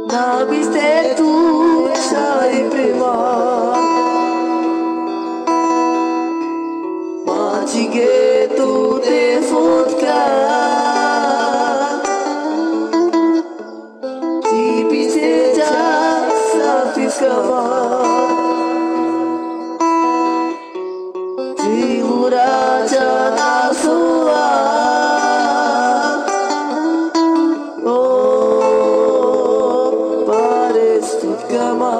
Nabiste tu sai prema Machige tu te fotka Tipi se ja safis kama Jihura jana soa Kama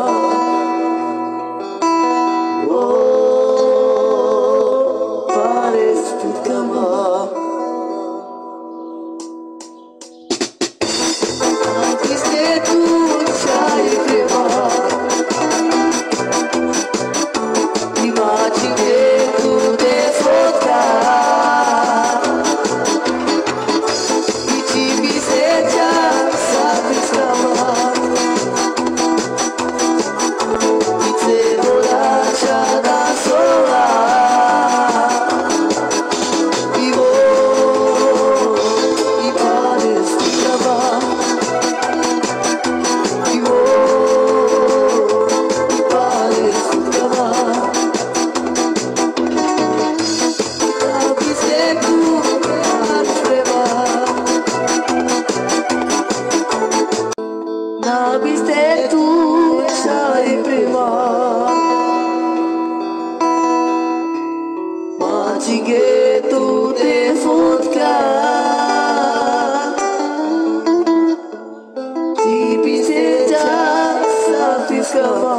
pares tu kama Nabiste tu sai prema Imagine tu te fotka Ichi biseja sabis kama Nabiste tu sai prema Machige tu te fotka Tipi se ja safis kama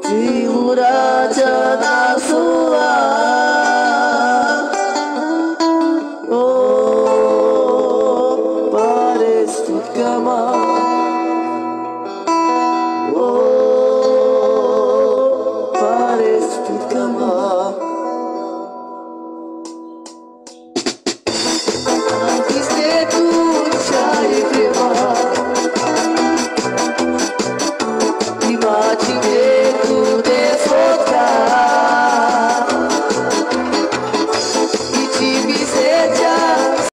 Jihura jana soa Kama